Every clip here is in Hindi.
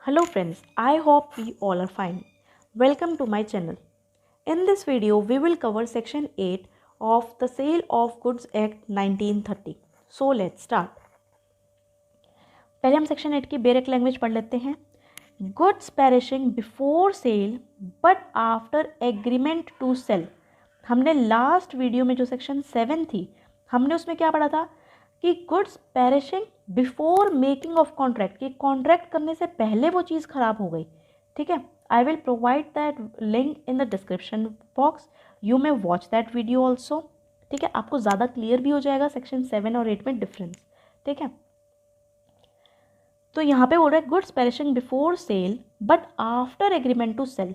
Hello friends, I hope we all are fine. Welcome to my channel. In this video, we will cover section 8 of the Sale of Goods Act 1930. So let's start. पहले हम सेक्शन 8 की बेसिक लैंग्वेज पढ़ लेते हैं. Goods perishing before sale but after agreement to sell. हमने लास्ट वीडियो में जो सेक्शन 7 थी, हमने उसमें क्या पढ़ा था कि goods perishing before making of contract, कि कॉन्ट्रैक्ट करने से पहले वो चीज़ ख़राब हो गई. ठीक है, I will provide that link in the description box. You may watch that video also. ठीक है, आपको ज़्यादा क्लियर भी हो जाएगा सेक्शन 7 और 8 में डिफरेंस. ठीक है, तो यहाँ पे बोल रहा है goods perishing before sale but after agreement to sell.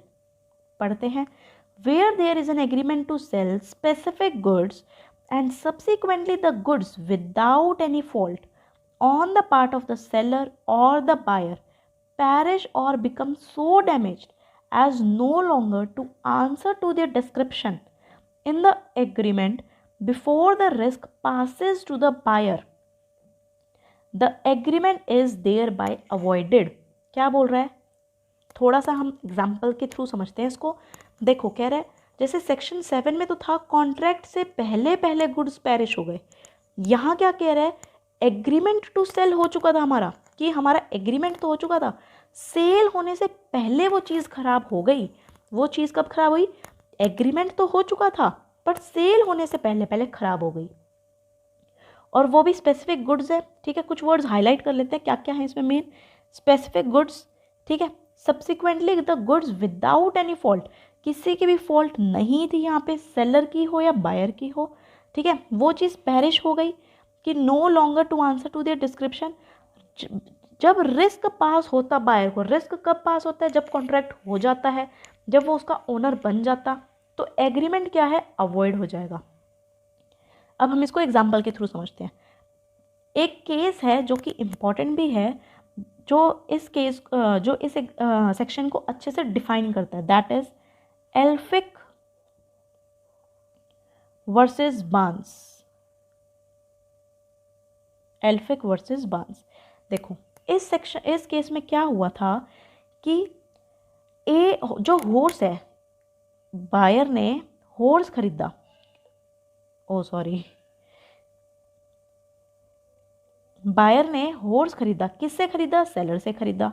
पढ़ते हैं. Where there is an agreement to sell specific goods and subsequently the goods without any fault on the part of the seller or the buyer perish or become so damaged as no longer to answer to their description in the agreement before the risk passes to the buyer, the agreement is thereby avoided. क्या बोल रहा है, थोड़ा सा हम एग्जाम्पल के थ्रू समझते हैं इसको. देखो, कह रहा है जैसे सेक्शन 7 में तो था कॉन्ट्रैक्ट से पहले पहले गुड्स पेरिश हो गए. यहाँ क्या कह रहा है, एग्रीमेंट टू सेल हो चुका था हमारा, कि हमारा एग्रीमेंट तो हो चुका था, सेल होने से पहले वो चीज़ ख़राब हो गई. वो चीज़ कब ख़राब हुई, एग्रीमेंट तो हो चुका था बट सेल होने से पहले पहले ख़राब हो गई. और वो भी स्पेसिफिक गुड्स है. ठीक है, कुछ वर्ड्स हाईलाइट कर लेते हैं क्या क्या है इसमें मेन. स्पेसिफिक गुड्स, ठीक है. Subsequently the goods without any fault, किसी की भी फॉल्ट नहीं थी यहाँ पे, सेलर की हो या बायर की हो. ठीक है, वो चीज़ पेरिश हो गई कि no longer to answer to their description. जब रिस्क पास होता बायर को, रिस्क कब पास होता है, जब कॉन्ट्रैक्ट हो जाता है, जब वो उसका ओनर बन जाता, तो एग्रीमेंट क्या है, अवॉइड हो जाएगा. अब हम इसको एग्जाम्पल के थ्रू समझते हैं. एक केस है जो कि इम्पॉर्टेंट भी है, जो इस सेक्शन को अच्छे से डिफाइन करता है. That is Elphick versus Barnes. Elphick versus Barnes. देखो, इस केस में क्या हुआ था कि जो हॉर्स है, बायर ने हॉर्स खरीदा. बायर ने हॉर्स खरीदा. किससे खरीदा, सेलर से खरीदा.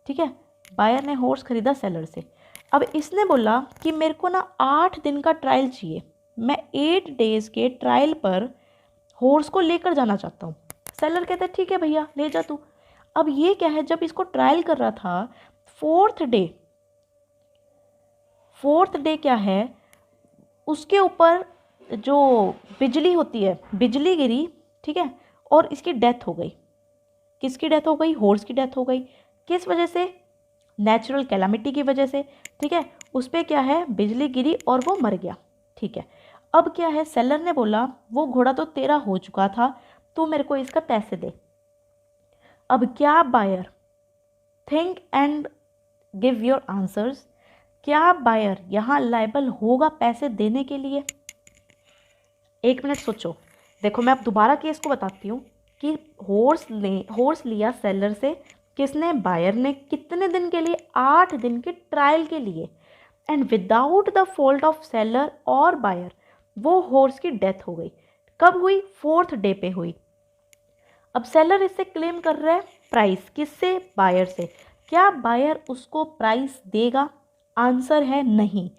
ठीक है, बायर ने हॉर्स खरीदा सेलर से. अब इसने बोला कि मेरे को ना 8 दिन का ट्रायल चाहिए, मैं 8 डेज के ट्रायल पर हॉर्स को लेकर जाना चाहता हूँ. सेलर कहता है ठीक है भैया ले जा तू. अब ये क्या है, जब इसको ट्रायल कर रहा था, फोर्थ डे क्या है, उसके ऊपर जो बिजली होती है, बिजली गिरी. ठीक है, और इसकी डेथ हो गई. किसकी डेथ हो गई, हॉर्स की डेथ हो गई. किस वजह से, नेचुरल कैलामिटी की वजह से. ठीक है, उस पर क्या है, बिजली गिरी और वो मर गया. ठीक है, अब क्या है, सेलर ने बोला वो घोड़ा तो तेरा हो चुका था, तू मेरे को इसका पैसे दे. अब क्या buyer, think and give your answers, क्या बायर यहाँ लायबल होगा पैसे देने के लिए. 1 मिनट सोचो. देखो, मैं अब दोबारा केस को बताती हूँ कि हॉर्स लिया सेलर से. किसने, बायर ने. कितने दिन के लिए, 8 दिन के ट्रायल के लिए. And without the fault of seller और बायर वो हॉर्स की डेथ हो गई. कब हुई, 4th डे पे हुई. अब सेलर इससे क्लेम कर रहा है प्राइस. किससे, बायर से. क्या बायर उसको प्राइस देगा, आंसर है नहीं.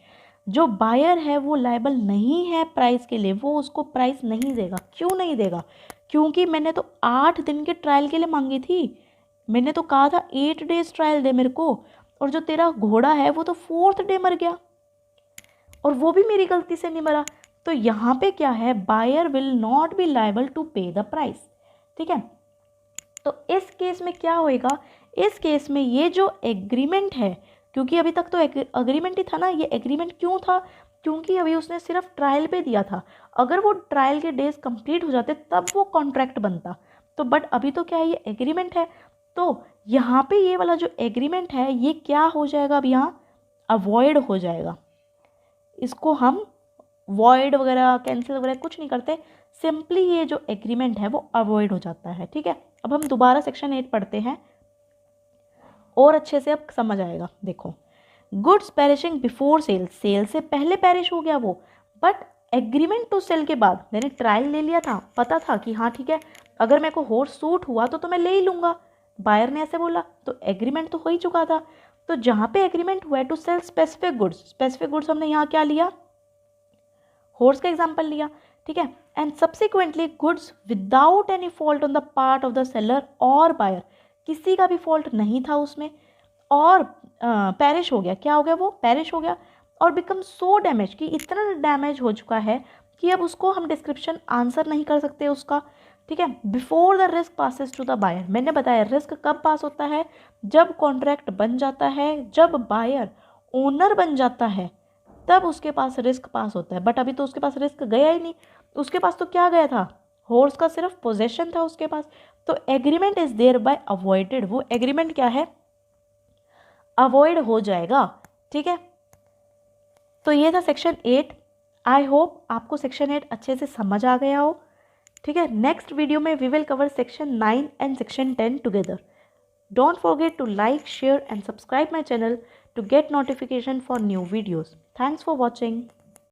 जो बायर है वो लायबल नहीं है प्राइस के लिए, वो उसको प्राइस नहीं देगा. क्यों नहीं देगा, क्योंकि मैंने तो 8 दिन के ट्रायल के लिए मांगी थी. मैंने तो कहा था 8 डेज ट्रायल दे मेरे को, और जो तेरा घोड़ा है वो तो 4th डे मर गया, और वो भी मेरी गलती से नहीं मरा. तो यहाँ पे क्या है, buyer will not be liable to pay the price. ठीक है, तो इस केस में क्या होएगा, इस केस में ये जो एग्रीमेंट है, क्योंकि अभी तक तो एग्रीमेंट ही था ना. ये एग्रीमेंट क्यों था, क्योंकि अभी उसने सिर्फ ट्रायल पे दिया था. अगर वो ट्रायल के डेज कंप्लीट हो जाते तब वो कॉन्ट्रैक्ट बनता. तो बट अभी तो क्या है, ये एग्रीमेंट है. तो यहाँ पे ये वाला जो एग्रीमेंट है ये क्या हो जाएगा, अब यहाँ अवॉइड हो जाएगा. इसको हम वॉइड वगैरह, कैंसिल वगैरह कुछ नहीं करते, सिंपली ये जो एग्रीमेंट है वो अवॉइड हो जाता है. ठीक है, अब हम दोबारा सेक्शन 8 पढ़ते हैं. और अच्छे से अब समझ आएगा। देखो, goods perishing before sale, sale से पहले पेरिश हो गया वो, बट एग्रीमेंट टू सेल के बाद मैंने ट्रायल ले लिया था, पता था कि हाँ ठीक है अगर मेरे को हॉर्स सूट हुआ तो मैं ले ही लूँगा, बायर ने ऐसे बोला, तो एग्रीमेंट तो हो ही चुका था। तो जहाँ पे एग्रीमेंट हुआ है to sell specific goods, specific goods हमने यहाँ क्या लिया, हॉर्स का एग्जाम्पल लिया, ठीक है। And subsequently goods without any fault on the part of the seller और बायर, किसी का भी फॉल्ट नहीं था उसमें, और पेरिश हो गया, क्या हो गया वो, पेरिश हो गया, और बिकम सो डैमेज कि इतना डैमेज हो चुका है कि अब उसको हम डिस्क्रिप्शन आंसर नहीं कर सकते उसका, ठीक है। Before the risk passes to the buyer, मैंने बताया रिस्क कब पास होता है, जब कॉन्ट्रैक्ट बन जाता है, जब बायर ओनर बन जाता है तब उसके पास रिस्क पास होता है, बट अभी तो उसके पास रिस्क गया ही नहीं, उसके पास तो क्या गया था, हॉर्स का सिर्फ पोजेशन था उसके पास, तो agreement is there by avoided, वो एग्रीमेंट क्या है, अवॉइड हो जाएगा, ठीक है। तो ये था सेक्शन 8। आई होप आपको सेक्शन 8 अच्छे से समझ आ गया हो, ठीक है। नेक्स्ट वीडियो में we will cover section 9 and section 10 together. Don't forget to like, share and subscribe my channel to get notification for new videos. Thanks for watching.